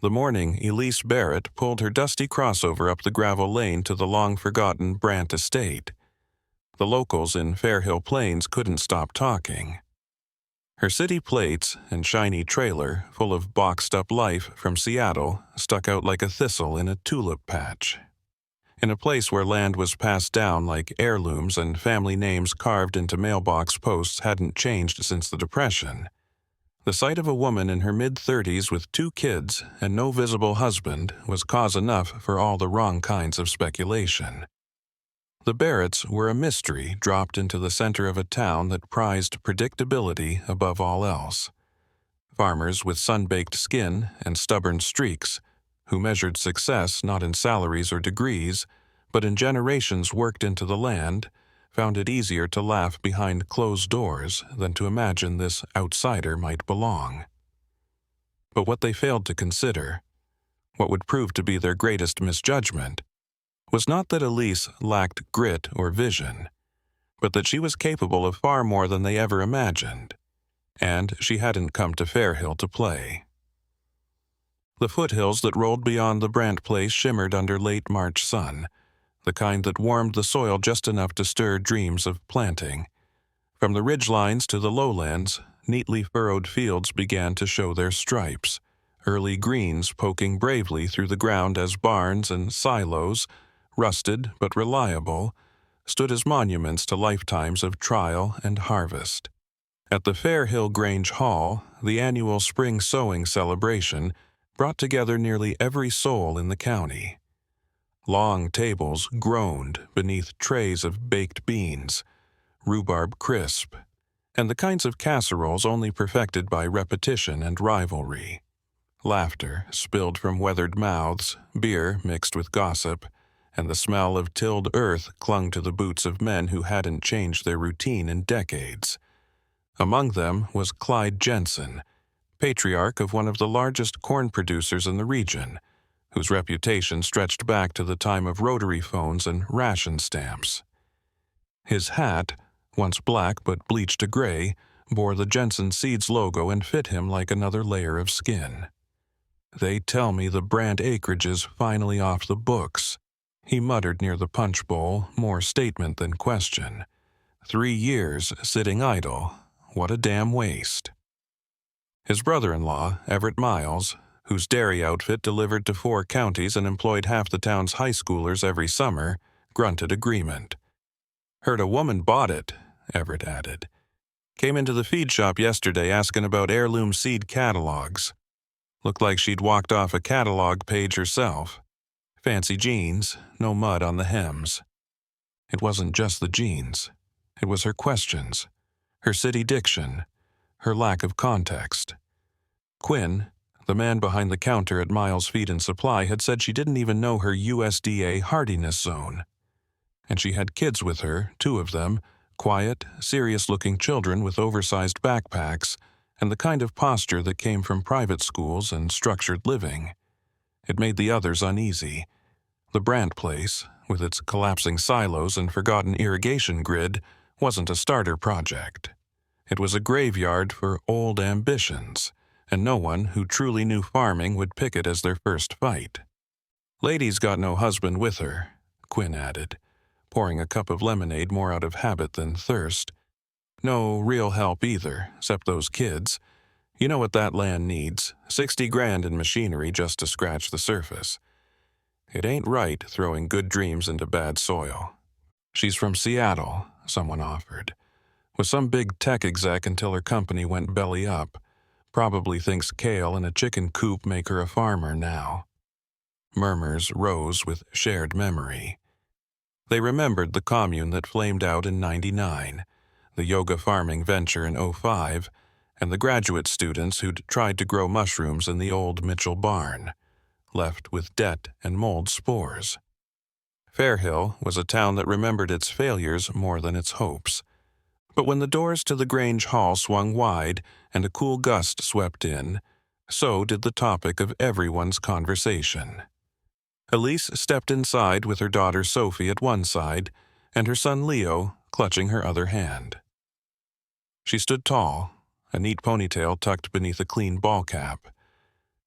The morning Elise Barrett pulled her dusty crossover up the gravel lane to the long-forgotten Brant estate. The locals in Fairhill Plains couldn't stop talking. Her city plates and shiny trailer, full of boxed-up life from Seattle, stuck out like a thistle in a tulip patch. In a place where land was passed down like heirlooms and family names carved into mailbox posts hadn't changed since the Depression, the sight of a woman in her mid-30s with 2 kids and no visible husband was cause enough for all the wrong kinds of speculation. The Barretts were a mystery dropped into the center of a town that prized predictability above all else. Farmers with sun-baked skin and stubborn streaks, who measured success not in salaries or degrees, but in generations worked into the land, found it easier to laugh behind closed doors than to imagine this outsider might belong. But what they failed to consider, what would prove to be their greatest misjudgment, was not that Elise lacked grit or vision, but that she was capable of far more than they ever imagined, and she hadn't come to Fairhill to play. The foothills that rolled beyond the Brant place shimmered under late March sun, the kind that warmed the soil just enough to stir dreams of planting. From the ridgelines to the lowlands, neatly furrowed fields began to show their stripes, early greens poking bravely through the ground as barns and silos, rusted but reliable, stood as monuments to lifetimes of trial and harvest. At the Fairhill Grange Hall, the annual spring sowing celebration brought together nearly every soul in the county. Long tables groaned beneath trays of baked beans, rhubarb crisp, and the kinds of casseroles only perfected by repetition and rivalry. Laughter spilled from weathered mouths, beer mixed with gossip, and the smell of tilled earth clung to the boots of men who hadn't changed their routine in decades. Among them was Clyde Jensen, patriarch of one of the largest corn producers in the region, whose reputation stretched back to the time of rotary phones and ration stamps. His hat, once black but bleached to gray, bore the Jensen Seeds logo and fit him like another layer of skin. "They tell me the Brant acreage is finally off the books," he muttered near the punch bowl, more statement than question. 3 years sitting idle. What a damn waste. His brother-in-law, Everett Miles, whose dairy outfit delivered to 4 counties and employed half the town's high schoolers every summer, grunted agreement. "Heard a woman bought it," Everett added. "Came into the feed shop yesterday asking about heirloom seed catalogs. Looked like she'd walked off a catalog page herself. Fancy jeans, no mud on the hems." It wasn't just the jeans. It was her questions, her city diction, her lack of context. Quinn, the man behind the counter at Miles Feed and Supply, had said she didn't even know her USDA hardiness zone. And she had kids with her, 2 of them, quiet, serious-looking children with oversized backpacks and the kind of posture that came from private schools and structured living. It made the others uneasy. The Brant place, with its collapsing silos and forgotten irrigation grid, wasn't a starter project. It was a graveyard for old ambitions, and no one who truly knew farming would pick it as their first fight. "Lady's got no husband with her," Quinn added, pouring a cup of lemonade more out of habit than thirst. "No real help either, except those kids. You know what that land needs, 60 grand in machinery just to scratch the surface. It ain't right throwing good dreams into bad soil." "She's from Seattle," someone offered. "Was some big tech exec until her company went belly up. Probably thinks kale and a chicken coop make her a farmer now." Murmurs rose with shared memory. They remembered the commune that flamed out in '99, the yoga farming venture in '05, and the graduate students who'd tried to grow mushrooms in the old Mitchell barn, left with debt and mold spores. Fairhill was a town that remembered its failures more than its hopes. But when the doors to the Grange Hall swung wide and a cool gust swept in, so did the topic of everyone's conversation. Elise stepped inside with her daughter Sophie at one side and her son Leo clutching her other hand. She stood tall, a neat ponytail tucked beneath a clean ball cap.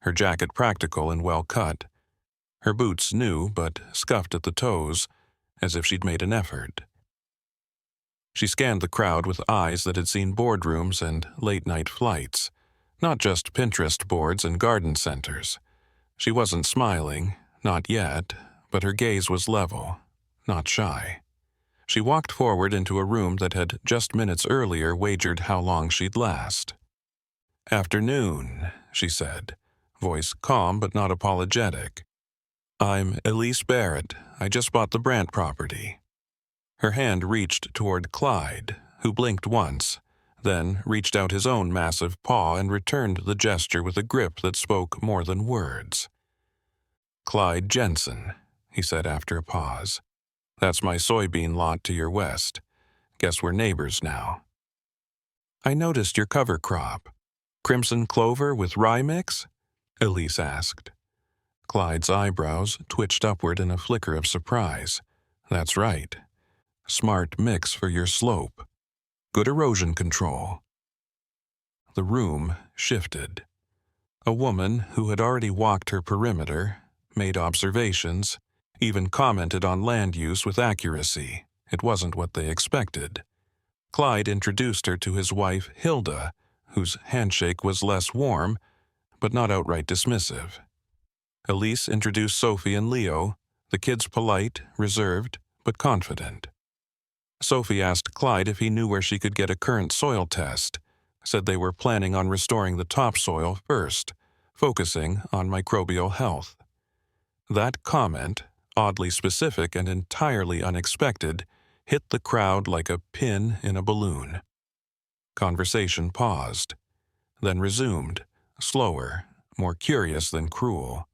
her jacket practical and well cut, her boots new but scuffed at the toes, as if she'd made an effort. She scanned the crowd with eyes that had seen boardrooms and late-night flights, not just Pinterest boards and garden centers. She wasn't smiling, not yet, but her gaze was level, not shy. She walked forward into a room that had just minutes earlier wagered how long she'd last. "Afternoon," she said, voice calm but not apologetic. "I'm Elise Barrett. I just bought the Brant property." Her hand reached toward Clyde, who blinked once, then reached out his own massive paw and returned the gesture with a grip that spoke more than words. "Clyde Jensen," he said after a pause. "That's my soybean lot to your west. Guess we're neighbors now." "I noticed your cover crop. Crimson clover with rye mix?" Elise asked. Clyde's eyebrows twitched upward in a flicker of surprise. "That's right. Smart mix for your slope. Good erosion control." The room shifted. A woman who had already walked her perimeter, made observations, even commented on land use with accuracy. It wasn't what they expected. Clyde introduced her to his wife, Hilda, whose handshake was less warm, but not outright dismissive. Elise introduced Sophie and Leo, the kids polite, reserved, but confident. Sophie asked Clyde if he knew where she could get a current soil test, said they were planning on restoring the topsoil first, focusing on microbial health. That comment, oddly specific and entirely unexpected, hit the crowd like a pin in a balloon. Conversation paused, then resumed, slower, more curious than cruel.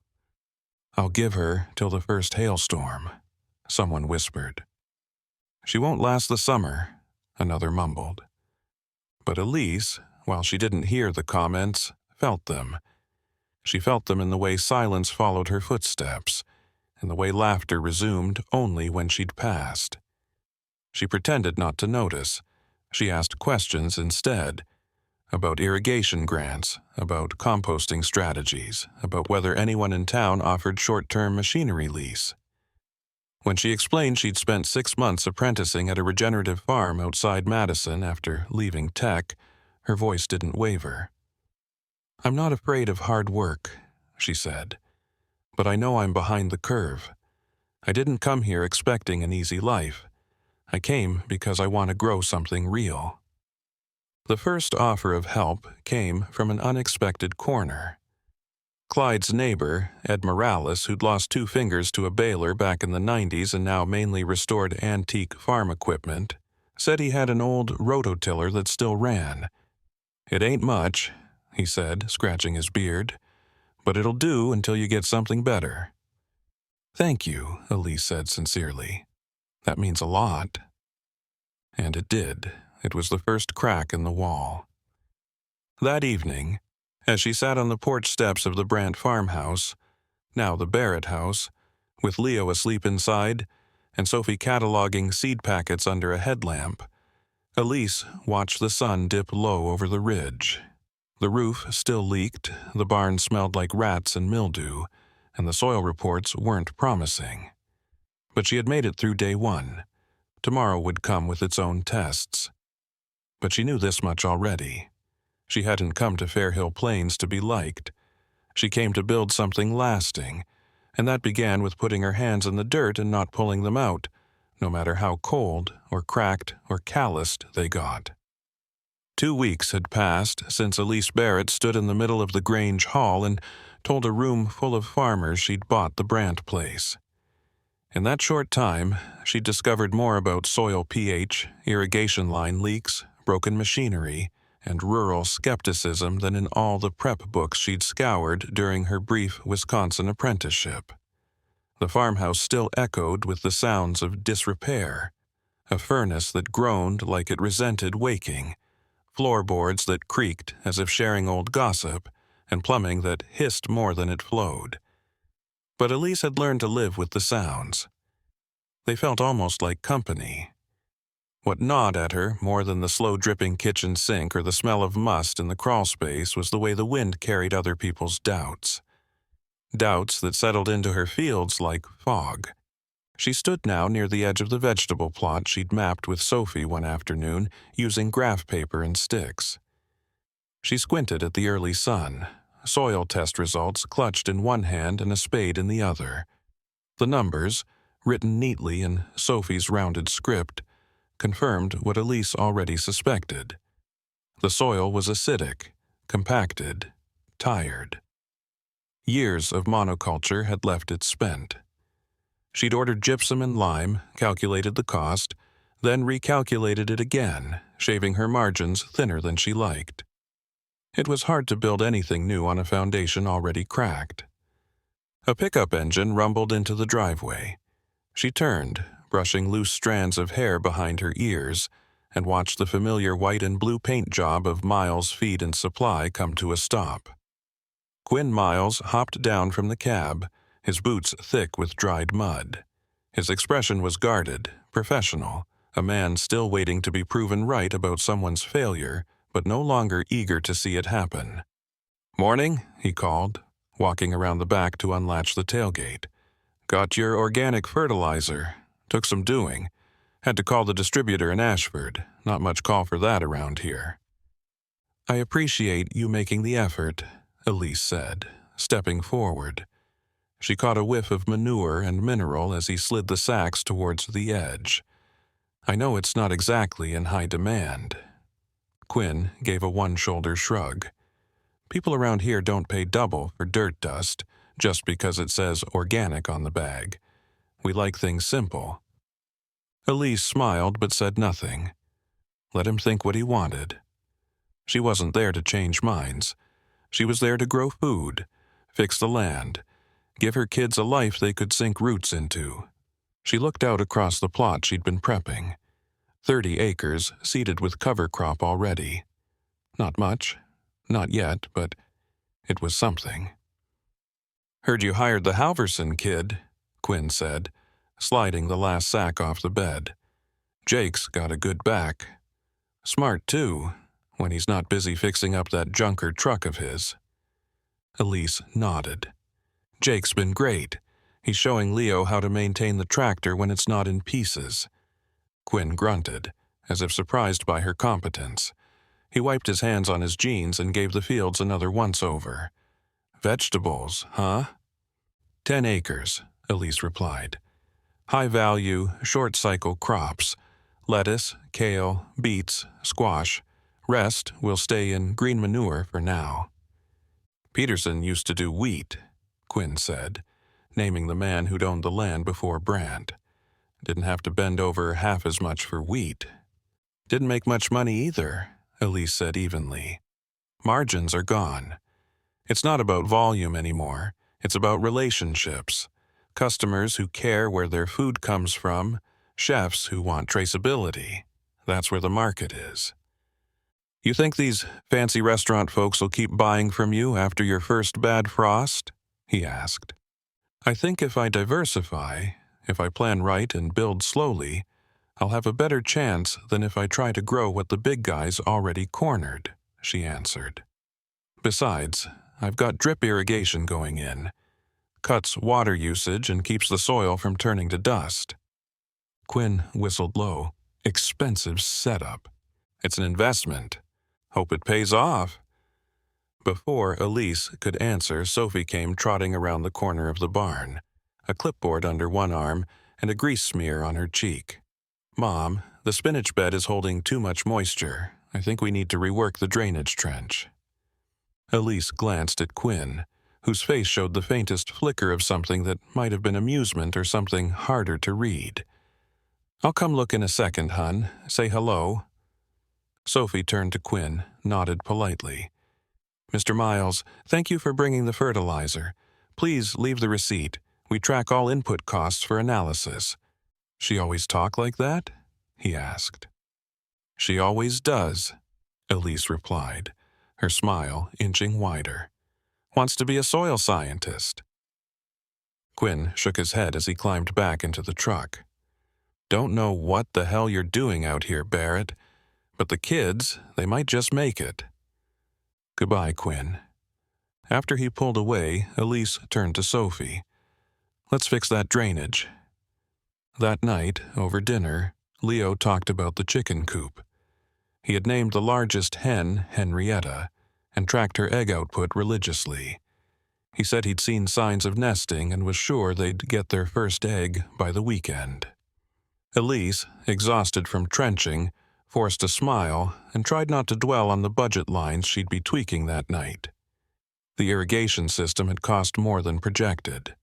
"I'll give her till the first hailstorm," someone whispered. "She won't last the summer," another mumbled. But Elise, while she didn't hear the comments, felt them. She felt them in the way silence followed her footsteps, in the way laughter resumed only when she'd passed. She pretended not to notice. She asked questions instead, about irrigation grants, about composting strategies, about whether anyone in town offered short-term machinery lease. When she explained she'd spent 6 months apprenticing at a regenerative farm outside Madison after leaving tech, her voice didn't waver. "I'm not afraid of hard work," she said, "but I know I'm behind the curve. I didn't come here expecting an easy life. I came because I want to grow something real." The first offer of help came from an unexpected corner. Clyde's neighbor, Ed Morales, who'd lost 2 fingers to a baler back in the 90s and now mainly restored antique farm equipment, said he had an old rototiller that still ran. "It ain't much," he said, scratching his beard, "but it'll do until you get something better." "Thank you," Elise said sincerely. "That means a lot." And it did. It was the first crack in the wall. That evening, as she sat on the porch steps of the Brant farmhouse, now the Barrett house, with Leo asleep inside and Sophie cataloging seed packets under a headlamp, Elise watched the sun dip low over the ridge. The roof still leaked, the barn smelled like rats and mildew, and the soil reports weren't promising. But she had made it through day 1. Tomorrow would come with its own tests. But she knew this much already. She hadn't come to Fairhill Plains to be liked. She came to build something lasting, and that began with putting her hands in the dirt and not pulling them out, no matter how cold or cracked or calloused they got. 2 weeks had passed since Elise Barrett stood in the middle of the Grange Hall and told a room full of farmers she'd bought the Brant place. In that short time, she'd discovered more about soil pH, irrigation line leaks, broken machinery, and rural skepticism than in all the prep books she'd scoured during her brief Wisconsin apprenticeship. The farmhouse still echoed with the sounds of disrepair, a furnace that groaned like it resented waking, floorboards that creaked as if sharing old gossip, and plumbing that hissed more than it flowed. But Elise had learned to live with the sounds. They felt almost like company. What gnawed at her more than the slow-dripping kitchen sink or the smell of must in the crawlspace was the way the wind carried other people's doubts. Doubts that settled into her fields like fog. She stood now near the edge of the vegetable plot she'd mapped with Sophie one afternoon using graph paper and sticks. She squinted at the early sun, soil test results clutched in one hand and a spade in the other. The numbers, written neatly in Sophie's rounded script, confirmed what Elise already suspected. The soil was acidic, compacted, tired. Years of monoculture had left it spent. She'd ordered gypsum and lime, calculated the cost, then recalculated it again, shaving her margins thinner than she liked. It was hard to build anything new on a foundation already cracked. A pickup engine rumbled into the driveway. She turned, brushing loose strands of hair behind her ears, and watched the familiar white and blue paint job of Miles Feed and Supply come to a stop. Quinn Miles hopped down from the cab, his boots thick with dried mud. His expression was guarded, professional, a man still waiting to be proven right about someone's failure, but no longer eager to see it happen. "Morning," he called, walking around the back to unlatch the tailgate. "Got your organic fertilizer. Took some doing. Had to call the distributor in Ashford. Not much call for that around here." "I appreciate you making the effort," Elise said, stepping forward. She caught a whiff of manure and mineral as he slid the sacks towards the edge. "I know it's not exactly in high demand." Quinn gave a one-shoulder shrug. "People around here don't pay double for dirt dust just because it says organic on the bag. We like things simple." Elise smiled but said nothing. Let him think what he wanted. She wasn't there to change minds. She was there to grow food, fix the land, give her kids a life they could sink roots into. She looked out across the plot she'd been prepping. 30 acres seeded with cover crop already. Not much, not yet, but it was something. "Heard you hired the Halverson kid," Quinn said, sliding the last sack off the bed. "Jake's got a good back. Smart, too, when he's not busy fixing up that junker truck of his." Elise nodded. "Jake's been great. He's showing Leo how to maintain the tractor when it's not in pieces." Quinn grunted, as if surprised by her competence. He wiped his hands on his jeans and gave the fields another once-over. "Vegetables, huh?" 10 acres, Elise replied. High-value, short-cycle crops. Lettuce, kale, beets, squash. Rest will stay in green manure for now. "Peterson used to do wheat," Quinn said, naming the man who'd owned the land before Brandt. "Didn't have to bend over half as much for wheat." "Didn't make much money either," Elise said evenly. "Margins are gone. It's not about volume anymore. It's about relationships. Customers who care where their food comes from, chefs who want traceability. That's where the market is." "You think these fancy restaurant folks will keep buying from you after your first bad frost?" he asked. "I think if I diversify, if I plan right and build slowly, I'll have a better chance than if I try to grow what the big guys already cornered," she answered. "Besides, I've got drip irrigation going in. Cuts water usage and keeps the soil from turning to dust." Quinn whistled low. "Expensive setup. It's an investment. Hope it pays off." Before Elise could answer, Sophie came trotting around the corner of the barn, a clipboard under one arm and a grease smear on her cheek. "Mom, the spinach bed is holding too much moisture. I think we need to rework the drainage trench." Elise glanced at Quinn, whose face showed the faintest flicker of something that might have been amusement or something harder to read. "I'll come look in a second, hun. Say hello." Sophie turned to Quinn, nodded politely. "Mr. Miles, thank you for bringing the fertilizer. Please leave the receipt. We track all input costs for analysis." "She always talk like that?" he asked. "She always does," Elise replied, her smile inching wider. "Wants to be a soil scientist." Quinn shook his head as he climbed back into the truck. Don't know what the hell you're doing out here, Barrett, but the kids, they might just make it. Goodbye, Quinn. After he pulled away, Elise turned to Sophie. Let's fix that drainage. That night, over dinner, Leo talked about the chicken coop. He had named the largest hen Henrietta and tracked her egg output religiously. He said he'd seen signs of nesting and was sure they'd get their first egg by the weekend. Elise, exhausted from trenching, forced a smile and tried not to dwell on the budget lines she'd be tweaking that night. The irrigation system had cost more than projected.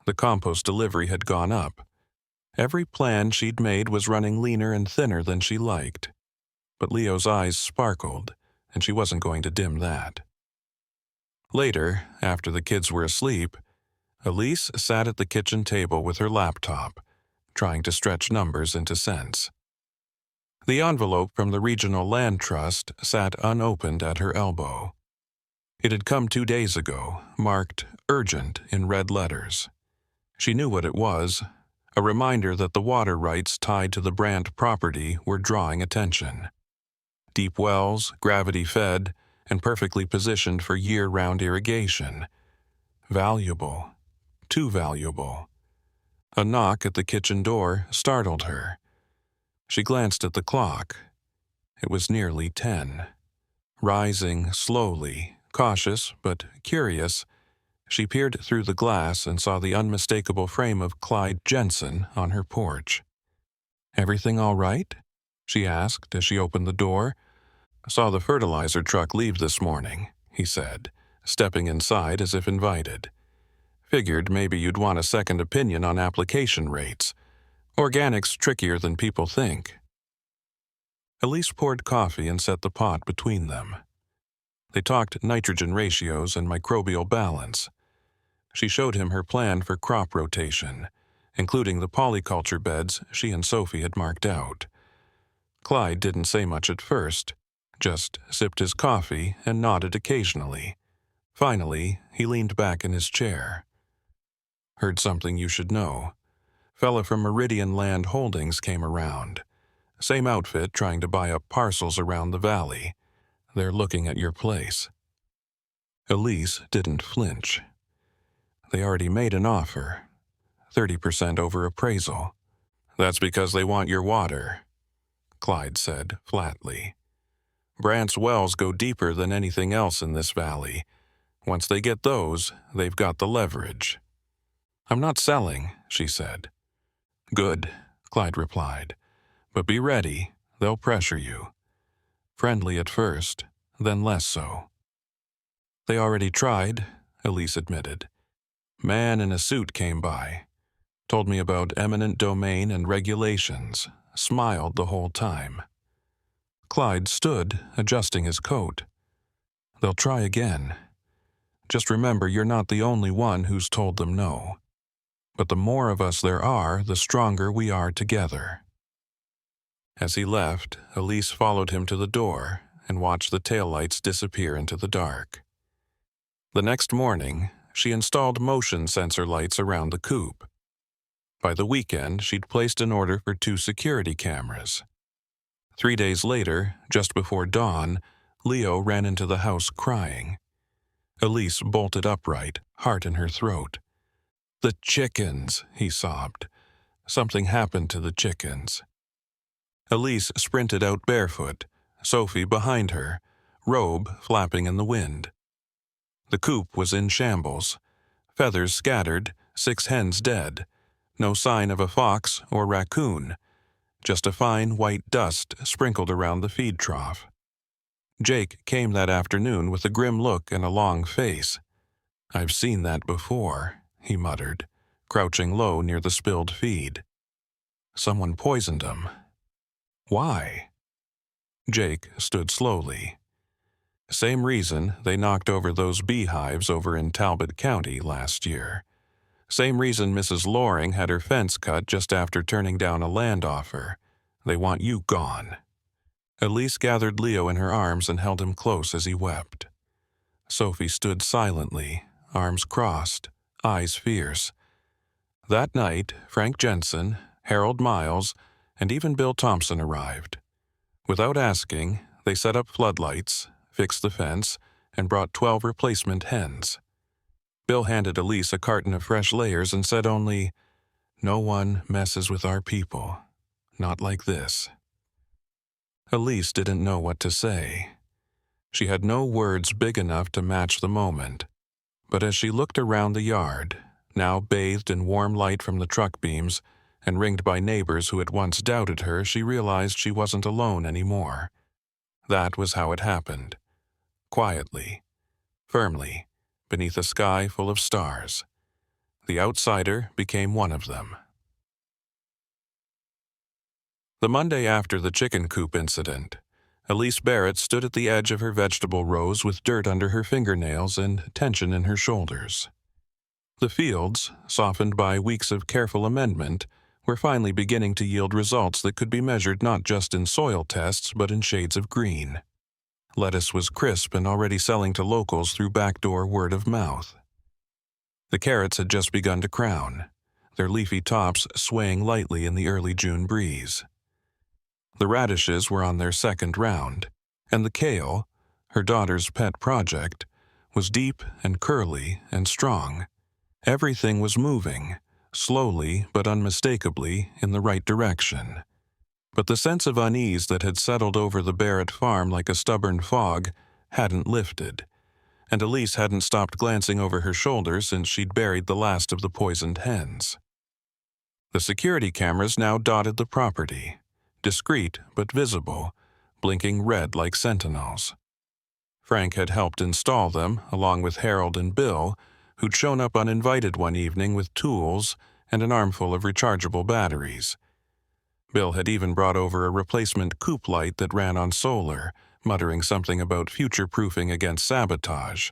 The compost delivery had gone up. Every plan she'd made was running leaner and thinner than she liked. But Leo's eyes sparkled, and she wasn't going to dim that. Later, after the kids were asleep, Elise sat at the kitchen table with her laptop, trying to stretch numbers into cents. The envelope from the Regional Land Trust sat unopened at her elbow. It had come 2 days ago, marked urgent in red letters. She knew what it was, a reminder that the water rights tied to the Brandt property were drawing attention. Deep wells, gravity-fed, and perfectly positioned for year-round irrigation. Valuable. Too valuable. A knock at the kitchen door startled her. She glanced at the clock. It was nearly 10. Rising slowly, cautious but curious, she peered through the glass and saw the unmistakable frame of Clyde Jensen on her porch. "Everything all right?" she asked as she opened the door. "Saw the fertilizer truck leave this morning," he said, stepping inside as if invited. "Figured maybe you'd want a second opinion on application rates. Organic's trickier than people think." Elise poured coffee and set the pot between them. They talked nitrogen ratios and microbial balance. She showed him her plan for crop rotation, including the polyculture beds she and Sophie had marked out. Clyde didn't say much at first, just sipped his coffee and nodded occasionally. Finally, he leaned back in his chair. "Heard something you should know. Fella from Meridian Land Holdings came around. Same outfit trying to buy up parcels around the valley. They're looking at your place." Elise didn't flinch. "They already made an offer. 30% over appraisal." "That's because they want your water," Clyde said flatly. "Brandt's wells go deeper than anything else in this valley. Once they get those, they've got the leverage." "I'm not selling," she said. "Good," Clyde replied. "But be ready, they'll pressure you. Friendly at first, then less so." "They already tried," Elise admitted. "Man in a suit came by. Told me about eminent domain and regulations. Smiled the whole time." Clyde stood, adjusting his coat. "They'll try again. Just remember you're not the only one who's told them no. But the more of us there are, the stronger we are together." As he left, Elise followed him to the door and watched the taillights disappear into the dark. The next morning, she installed motion sensor lights around the coop. By the weekend, she'd placed an order for 2 security cameras. 3 days later, just before dawn, Leo ran into the house crying. Elise bolted upright, heart in her throat. "The chickens," he sobbed. "Something happened to the chickens." Elise sprinted out barefoot, Sophie behind her, robe flapping in the wind. The coop was in shambles. Feathers scattered, 6 hens dead. No sign of a fox or raccoon. Just a fine white dust sprinkled around the feed trough. Jake came that afternoon with a grim look and a long face. "I've seen that before," he muttered, crouching low near the spilled feed. "Someone poisoned him." "Why?" Jake stood slowly. "Same reason they knocked over those beehives over in Talbot County last year. Same reason Mrs. Loring had her fence cut just after turning down a land offer. They want you gone." Elise gathered Leo in her arms and held him close as he wept. Sophie stood silently, arms crossed, eyes fierce. That night, Frank Jensen, Harold Miles, and even Bill Thompson arrived. Without asking, they set up floodlights, fixed the fence, and brought 12 replacement hens. Bill handed Elise a carton of fresh layers and said only, "No one messes with our people. Not like this." Elise didn't know what to say. She had no words big enough to match the moment, but as she looked around the yard, now bathed in warm light from the truck beams and ringed by neighbors who had once doubted her, she realized she wasn't alone anymore. That was how it happened. Quietly, firmly, beneath a sky full of stars. The outsider became one of them. The Monday after the chicken coop incident, Elise Barrett stood at the edge of her vegetable rows with dirt under her fingernails and tension in her shoulders. The fields, softened by weeks of careful amendment, were finally beginning to yield results that could be measured not just in soil tests but in shades of green. Lettuce was crisp and already selling to locals through backdoor word of mouth. The carrots had just begun to crown, their leafy tops swaying lightly in the early June breeze. The radishes were on their second round, and the kale, her daughter's pet project, was deep and curly and strong. Everything was moving, slowly but unmistakably, in the right direction. But the sense of unease that had settled over the Barrett farm like a stubborn fog hadn't lifted, and Elise hadn't stopped glancing over her shoulder since she'd buried the last of the poisoned hens. The security cameras now dotted the property, discreet but visible, blinking red like sentinels. Frank had helped install them, along with Harold and Bill, who'd shown up uninvited one evening with tools and an armful of rechargeable batteries. Bill had even brought over a replacement coop light that ran on solar, muttering something about future-proofing against sabotage,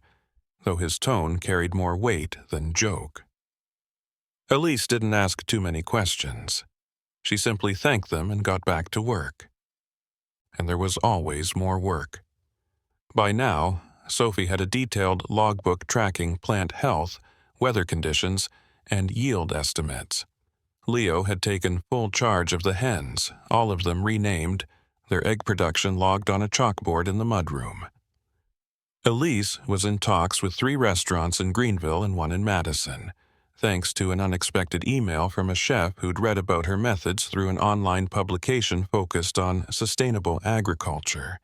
though his tone carried more weight than joke. Elise didn't ask too many questions. She simply thanked them and got back to work. And there was always more work. By now, Sophie had a detailed logbook tracking plant health, weather conditions, and yield estimates. Leo had taken full charge of the hens, all of them renamed, their egg production logged on a chalkboard in the mudroom. Elise was in talks with 3 restaurants in Greenville and 1 in Madison, thanks to an unexpected email from a chef who'd read about her methods through an online publication focused on sustainable agriculture.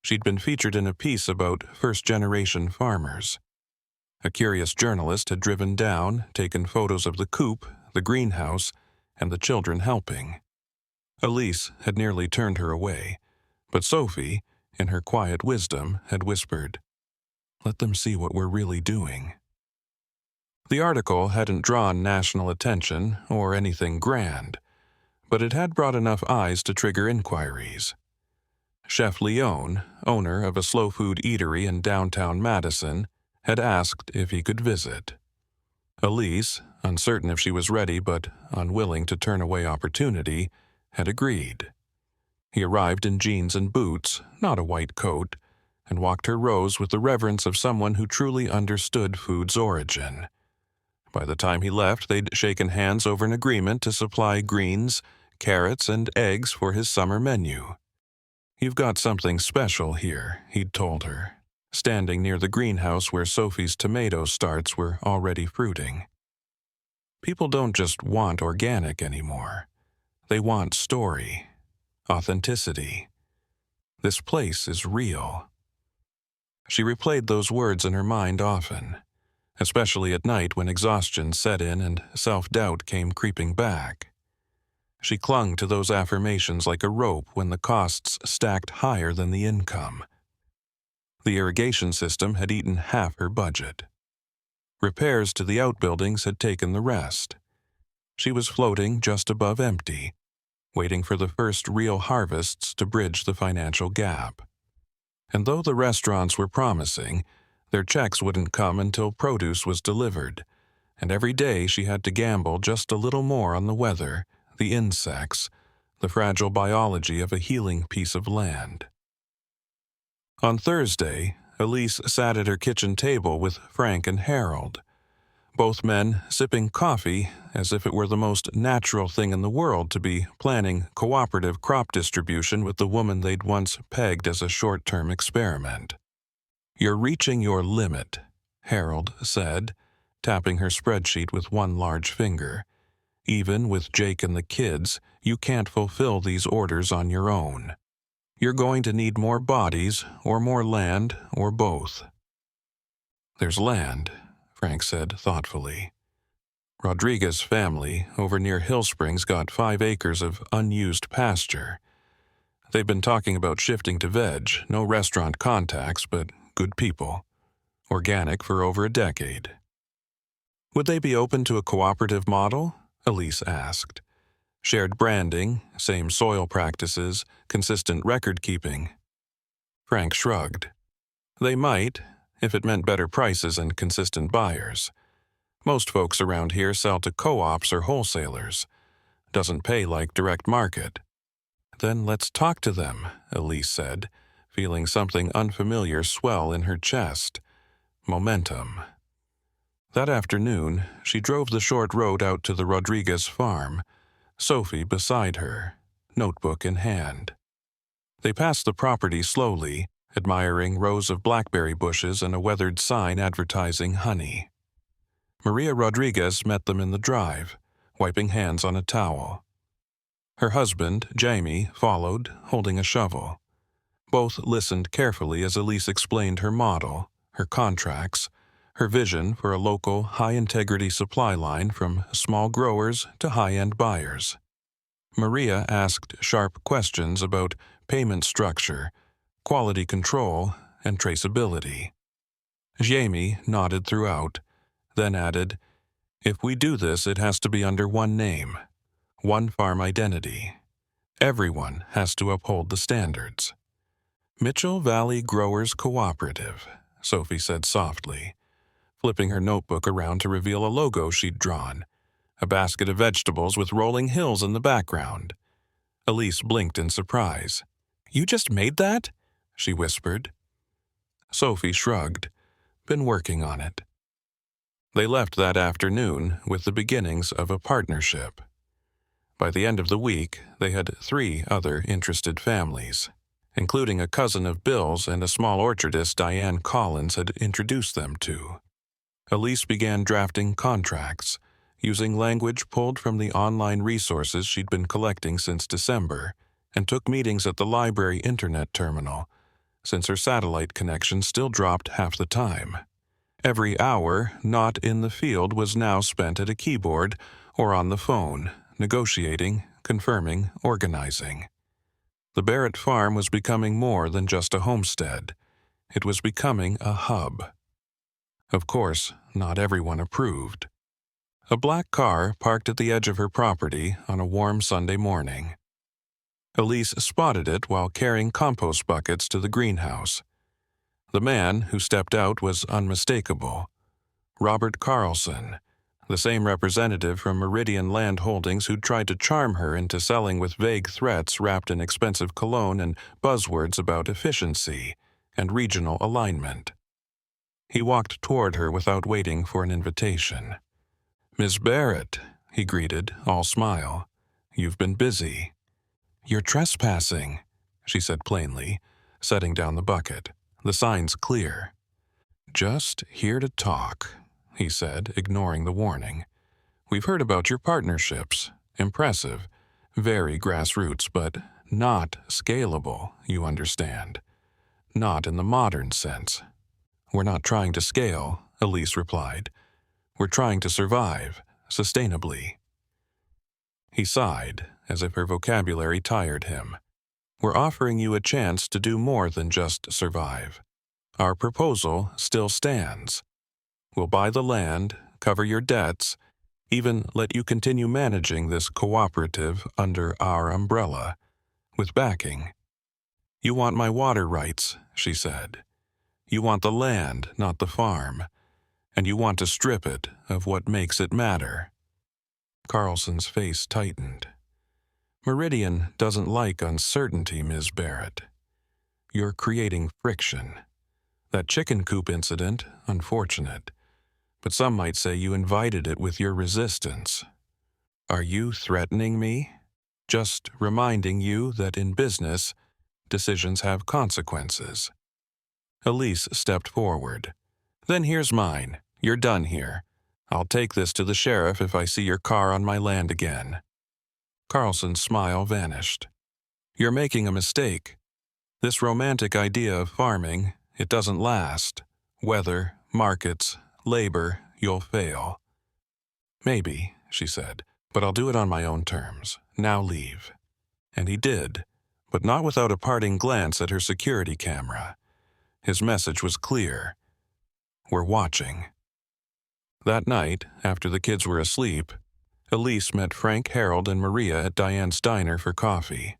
She'd been featured in a piece about first-generation farmers. A curious journalist had driven down, taken photos of the coop, the greenhouse, and the children helping. Elise had nearly turned her away, but Sophie, in her quiet wisdom, had whispered, "Let them see what we're really doing." The article hadn't drawn national attention or anything grand, but it had brought enough eyes to trigger inquiries. Chef Leone, owner of a slow-food eatery in downtown Madison, had asked if he could visit. Elise, uncertain if she was ready but unwilling to turn away opportunity, had agreed. He arrived in jeans and boots, not a white coat, and walked her rows with the reverence of someone who truly understood food's origin. By the time he left, they'd shaken hands over an agreement to supply greens, carrots, and eggs for his summer menu. "You've got something special here," he'd told her, standing near the greenhouse where Sophie's tomato starts were already fruiting. People don't just want organic anymore. They want story, authenticity. This place is real. She replayed those words in her mind often, especially at night when exhaustion set in and self-doubt came creeping back. She clung to those affirmations like a rope when the costs stacked higher than the income. The irrigation system had eaten half her budget. Repairs to the outbuildings had taken the rest. She was floating just above empty, waiting for the first real harvests to bridge the financial gap. And though the restaurants were promising, their checks wouldn't come until produce was delivered, and every day she had to gamble just a little more on the weather, the insects, the fragile biology of a healing piece of land. On Thursday, Elise sat at her kitchen table with Frank and Harold. both men sipping coffee as if it were the most natural thing in the world to be planning cooperative crop distribution with the woman they'd once pegged as a short-term experiment. "You're reaching your limit," Harold said, tapping her spreadsheet with one large finger. "Even with Jake and the kids, you can't fulfill these orders on your own. You're going to need more bodies, or more land, or both." "There's land," Frank said thoughtfully. "Rodriguez family over near Hill Springs got 5 acres of unused pasture. They've been talking about shifting to veg, no restaurant contacts, but good people. Organic for over a decade." "Would they be open to a cooperative model?" Elise asked. "Shared branding, same soil practices, consistent record-keeping." Frank shrugged. "They might, if it meant better prices and consistent buyers. Most folks around here sell to co-ops or wholesalers. Doesn't pay like direct market." "Then let's talk to them," Elise said, feeling something unfamiliar swell in her chest. Momentum. That afternoon, she drove the short road out to the Rodriguez farm, Sophie beside her, notebook in hand. They passed the property slowly, admiring rows of blackberry bushes and a weathered sign advertising honey. Maria Rodriguez met them in the drive, wiping hands on a towel. Her husband, Jamie, followed, holding a shovel. Both listened carefully as Elise explained her model, her contracts, her vision for a local, high-integrity supply line from small growers to high-end buyers. Maria asked sharp questions about payment structure, quality control, and traceability. Jamie nodded throughout, then added, "If we do this, it has to be under one name, one farm identity. Everyone has to uphold the standards." "Mitchell Valley Growers Cooperative," Sophie said softly, flipping her notebook around to reveal a logo she'd drawn, a basket of vegetables with rolling hills in the background. Elise blinked in surprise. "You just made that?" she whispered. Sophie shrugged. "Been working on it." They left that afternoon with the beginnings of a partnership. By the end of the week, they had 3 other interested families, including a cousin of Bill's and a small orchardist Diane Collins had introduced them to. Elise began drafting contracts, using language pulled from the online resources she'd been collecting since December, and took meetings at the library internet terminal, since her satellite connection still dropped half the time. Every hour not in the field was now spent at a keyboard or on the phone, negotiating, confirming, organizing. The Barrett farm was becoming more than just a homestead. It was becoming a hub. Of course, not everyone approved. A black car parked at the edge of her property on a warm Sunday morning. Elise spotted it while carrying compost buckets to the greenhouse. The man who stepped out was unmistakable. Robert Carlson, the same representative from Meridian Land Holdings who'd tried to charm her into selling with vague threats wrapped in expensive cologne and buzzwords about efficiency and regional alignment. He walked toward her without waiting for an invitation. "Miss Barrett," he greeted, all smile. "You've been busy." "You're trespassing," she said plainly, setting down the bucket. "The sign's clear." "Just here to talk," he said, ignoring the warning. "We've heard about your partnerships. Impressive. Very grassroots, but not scalable, you understand. Not in the modern sense." "We're not trying to scale," Elise replied. "We're trying to survive, sustainably." He sighed, as if her vocabulary tired him. "We're offering you a chance to do more than just survive. Our proposal still stands. We'll buy the land, cover your debts, even let you continue managing this cooperative under our umbrella, with backing. You want my water rights," she said. "You want the land, not the farm. And you want to strip it of what makes it matter." Carlson's face tightened. "Meridian doesn't like uncertainty, Ms. Barrett. You're creating friction. That chicken coop incident, unfortunate. but some might say you invited it with your resistance. Are you threatening me? Just reminding you that in business, decisions have consequences. Elise stepped forward. Then here's mine. You're done here. I'll take this to the sheriff if I see your car on my land again. Carlson's smile vanished. You're making a mistake. This romantic idea of farming, it doesn't last. Weather, markets, labor, you'll fail. Maybe, she said, but I'll do it on my own terms. Now leave. And he did, but not without a parting glance at her security camera. His message was clear. We're watching. That night, after the kids were asleep, Elise met Frank, Harold, and Maria at Diane's diner for coffee.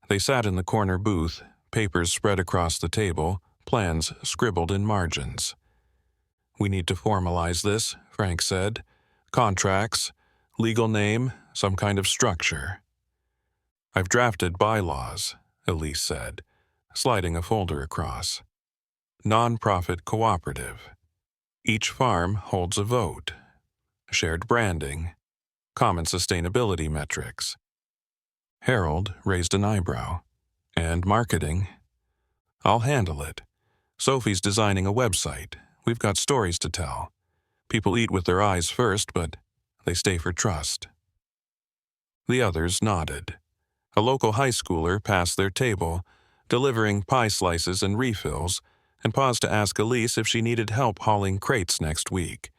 They sat in the corner booth, papers spread across the table, plans scribbled in margins. We need to formalize this, Frank said. Contracts, legal name, some kind of structure. I've drafted bylaws, Elise said, sliding a folder across. Non-profit cooperative. Each farm holds a vote. Shared branding. Common sustainability metrics. Harold raised an eyebrow. And marketing. I'll handle it. Sophie's designing a website. We've got stories to tell. People eat with their eyes first, but they stay for trust. The others nodded. A local high schooler passed their table, delivering pie slices and refills, and paused to ask Elise if she needed help hauling crates next week.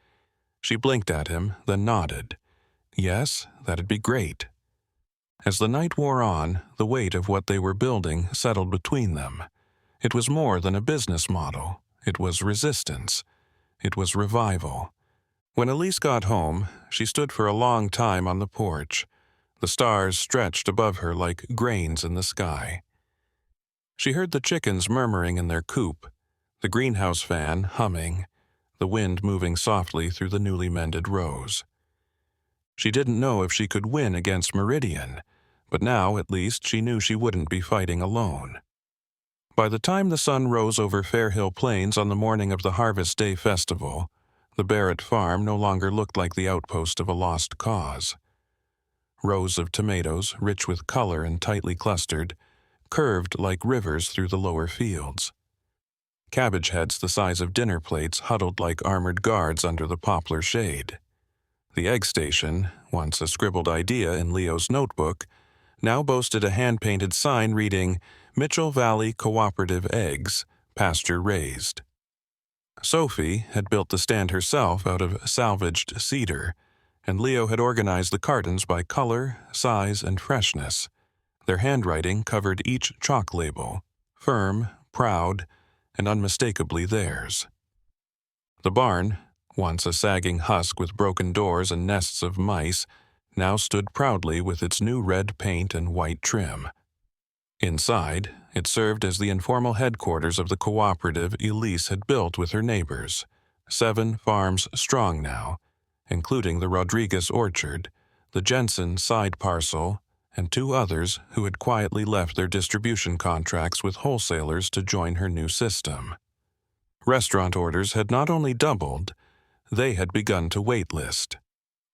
She blinked at him, then nodded. Yes, that'd be great. As the night wore on, the weight of what they were building settled between them. It was more than a business model. It was resistance. It was revival. When Elise got home, she stood for a long time on the porch. The stars stretched above her like grains in the sky. She heard the chickens murmuring in their coop, the greenhouse fan humming, the wind moving softly through the newly mended rows. She didn't know if she could win against Meridian, but now at least she knew she wouldn't be fighting alone. By the time the sun rose over Fair Hill Plains on the morning of the Harvest Day Festival, the Barrett farm no longer looked like the outpost of a lost cause. Rows of tomatoes, rich with color and tightly clustered, curved like rivers through the lower fields. Cabbage heads the size of dinner plates huddled like armored guards under the poplar shade. The egg station, once a scribbled idea in Leo's notebook, now boasted a hand-painted sign reading, Mitchell Valley Cooperative Eggs, pasture-raised. Sophie had built the stand herself out of salvaged cedar, and Leo had organized the cartons by color, size, and freshness. Their handwriting covered each chalk label, firm, proud, and unmistakably theirs. The barn, once a sagging husk with broken doors and nests of mice, now stood proudly with its new red paint and white trim. Inside, it served as the informal headquarters of the cooperative Elise had built with her neighbors, 7 farms strong now, including the Rodriguez orchard, the Jensen side parcel, and 2 others who had quietly left their distribution contracts with wholesalers to join her new system. Restaurant orders had not only doubled, they had begun to waitlist.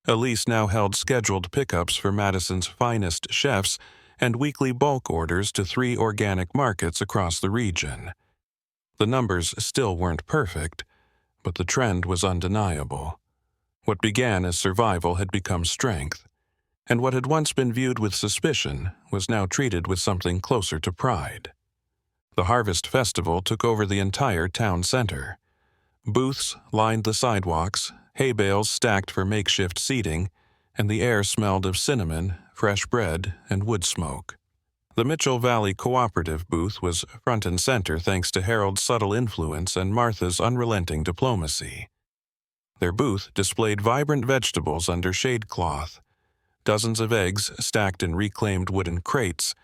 Elise now held scheduled pickups for Madison's finest chefs and weekly bulk orders to 3 organic markets across the region. The numbers still weren't perfect, but the trend was undeniable. What began as survival had become strength, and what had once been viewed with suspicion was now treated with something closer to pride. The Harvest Festival took over the entire town center. Booths lined the sidewalks, hay bales stacked for makeshift seating, and the air smelled of cinnamon, fresh bread, and wood smoke. The Mitchell Valley Cooperative booth was front and center thanks to Harold's subtle influence and Martha's unrelenting diplomacy. Their booth displayed vibrant vegetables under shade cloth, dozens of eggs stacked in reclaimed wooden crates,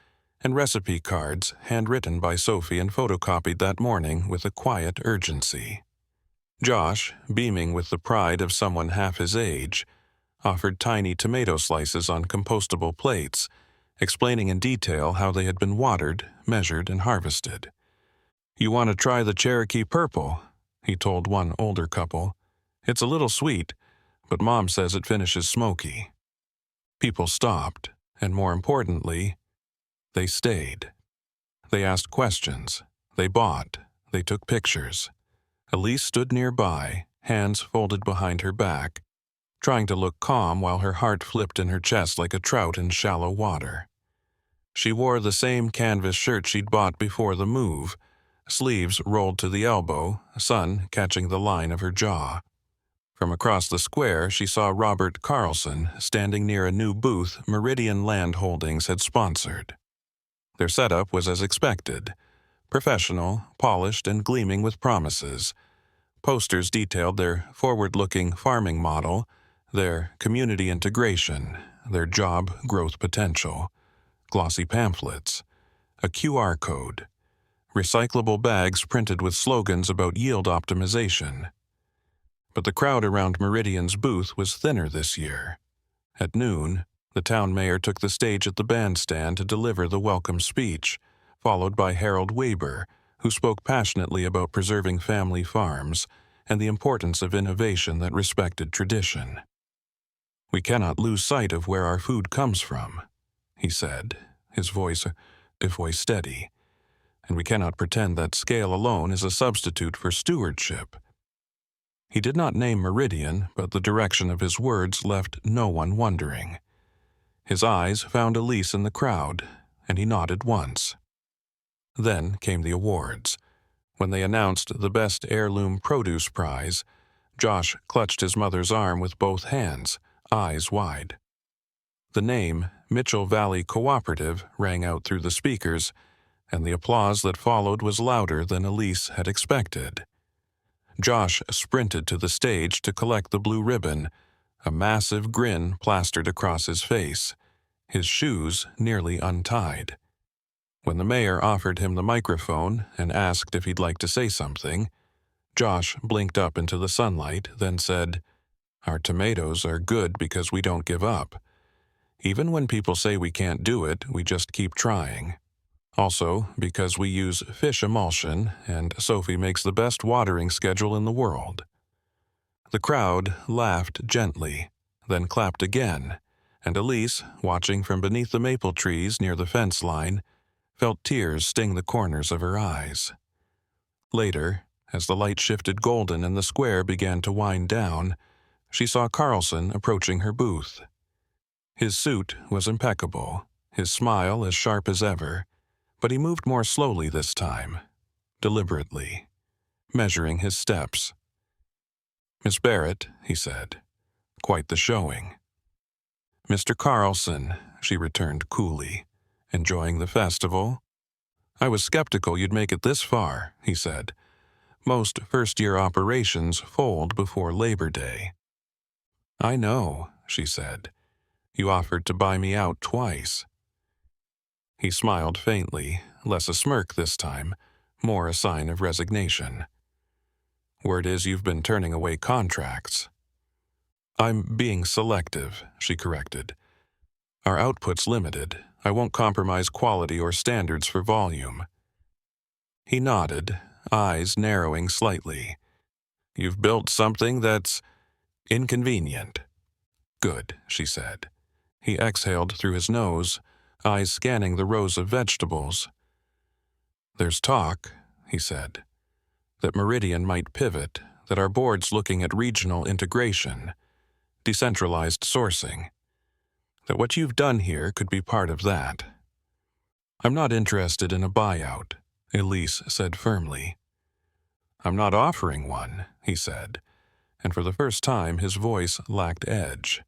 and recipe cards handwritten by Sophie and photocopied that morning with a quiet urgency. Josh, beaming with the pride of someone half his age, offered tiny tomato slices on compostable plates, explaining in detail how they had been watered, measured, and harvested. "You want to try the Cherokee Purple?" he told one older couple. It's a little sweet, but Mom says it finishes smoky. People stopped, and more importantly, they stayed. They asked questions. They bought. They took pictures. Elise stood nearby, hands folded behind her back, trying to look calm while her heart flipped in her chest like a trout in shallow water. She wore the same canvas shirt she'd bought before the move, sleeves rolled to the elbow, sun catching the line of her jaw. From across the square, she saw Robert Carlson standing near a new booth Meridian Land Holdings had sponsored. Their setup was as expected, professional, polished, and gleaming with promises. Posters detailed their forward-looking farming model, their community integration, their job growth potential, glossy pamphlets, a QR code, recyclable bags printed with slogans about yield optimization. But the crowd around Meridian's booth was thinner this year. At noon, the town mayor took the stage at the bandstand to deliver the welcome speech, followed by Harold Weber, who spoke passionately about preserving family farms and the importance of innovation that respected tradition. "We cannot lose sight of where our food comes from," he said, his voice steady, "and we cannot pretend that scale alone is a substitute for stewardship." He did not name Meridian, but the direction of his words left no one wondering. His eyes found Elise in the crowd, and he nodded once. Then came the awards. When they announced the Best Heirloom Produce Prize, Josh clutched his mother's arm with both hands, eyes wide. The name, Mitchell Valley Cooperative, rang out through the speakers, and the applause that followed was louder than Elise had expected. Josh sprinted to the stage to collect the blue ribbon, a massive grin plastered across his face, his shoes nearly untied. When the mayor offered him the microphone and asked if he'd like to say something, Josh blinked up into the sunlight, then said, "Our tomatoes are good because we don't give up. Even when people say we can't do it, we just keep trying. Also, because we use fish emulsion, and Sophie makes the best watering schedule in the world." The crowd laughed gently, then clapped again, and Elise, watching from beneath the maple trees near the fence line, felt tears sting the corners of her eyes. Later, as the light shifted golden and the square began to wind down, she saw Carlson approaching her booth. His suit was impeccable, his smile as sharp as ever, but he moved more slowly this time, deliberately, measuring his steps. "Miss Barrett," he said, "quite the showing." "Mr. Carlson," she returned coolly, "enjoying the festival?" "I was skeptical you'd make it this far," he said. "Most first-year operations fold before Labor Day." "I know," she said. "You offered to buy me out twice." He smiled faintly, less a smirk this time, more a sign of resignation. "Word is you've been turning away contracts." "I'm being selective," she corrected. "Our output's limited. I won't compromise quality or standards for volume." He nodded, eyes narrowing slightly. "You've built something that's inconvenient." "Good," she said. He exhaled through his nose, eyes scanning the rows of vegetables. "There's talk," he said, "that Meridian might pivot, that our board's looking at regional integration, decentralized sourcing, that what you've done here could be part of that." "I'm not interested in a buyout," Elise said firmly. "I'm not offering one," he said, and for the first time his voice lacked edge.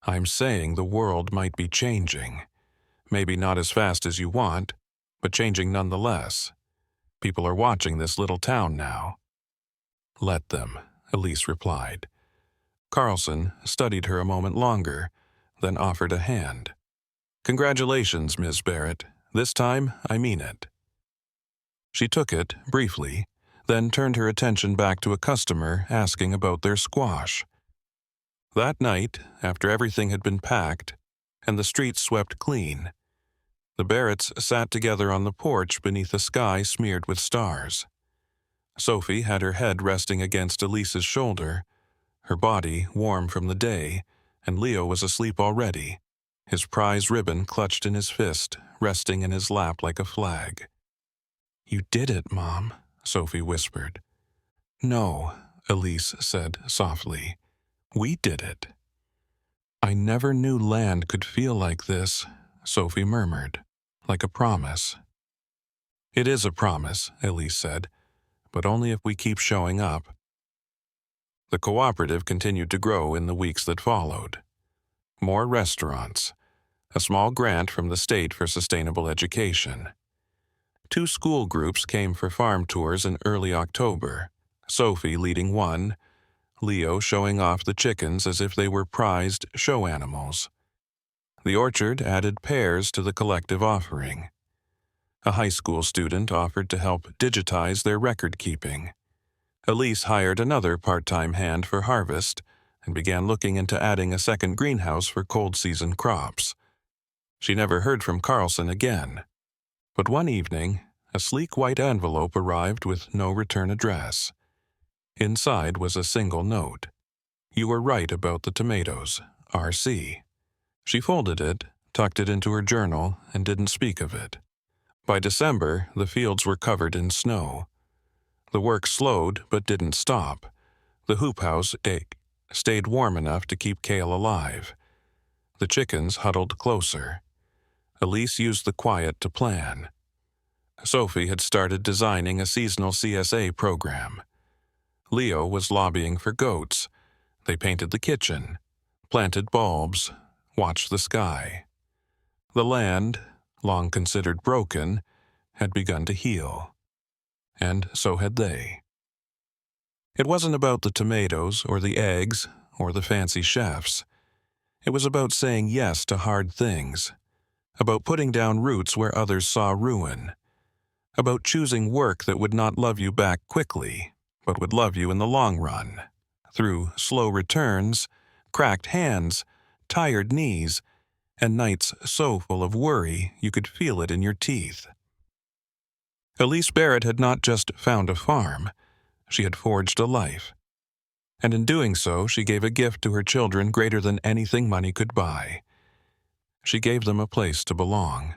"I'm saying the world might be changing. Maybe not as fast as you want, but changing nonetheless. People are watching this little town now." "Let them," Elise replied. Carlson studied her a moment longer, then offered a hand. "Congratulations, Ms. Barrett. This time, I mean it." She took it, briefly, then turned her attention back to a customer asking about their squash. That night, after everything had been packed and the streets swept clean, the Barretts sat together on the porch beneath a sky smeared with stars. Sophie had her head resting against Elise's shoulder, her body warm from the day, and Leo was asleep already, his prize ribbon clutched in his fist, resting in his lap like a flag. "You did it, Mom," Sophie whispered. "No," Elise said softly. "We did it." "I never knew land could feel like this," Sophie murmured, "like a promise." "It is a promise," Elise said, "but only if we keep showing up." The cooperative continued to grow in the weeks that followed. More restaurants, a small grant from the state for sustainable education. 2 school groups came for farm tours in early October, Sophie leading one, Leo showing off the chickens as if they were prized show animals. The orchard added pears to the collective offering. A high school student offered to help digitize their record keeping. Elise hired another part-time hand for harvest and began looking into adding a second greenhouse for cold-season crops. She never heard from Carlson again. But one evening, a sleek white envelope arrived with no return address. Inside was a single note. "You were right about the tomatoes, R.C." She folded it, tucked it into her journal, and didn't speak of it. By December, the fields were covered in snow. The work slowed but didn't stop. The hoop house stayed warm enough to keep Cale alive. The chickens huddled closer. Elise used the quiet to plan. Sophie had started designing a seasonal CSA program. Leo was lobbying for goats. They painted the kitchen, planted bulbs, watched the sky. The land, long considered broken, had begun to heal. And so had they. It wasn't about the tomatoes or the eggs or the fancy chefs. It was about saying yes to hard things, about putting down roots where others saw ruin, about choosing work that would not love you back quickly, but would love you in the long run, through slow returns, cracked hands, tired knees, and nights so full of worry you could feel it in your teeth. Elise Barrett had not just found a farm, she had forged a life. And in doing so, she gave a gift to her children greater than anything money could buy. She gave them a place to belong.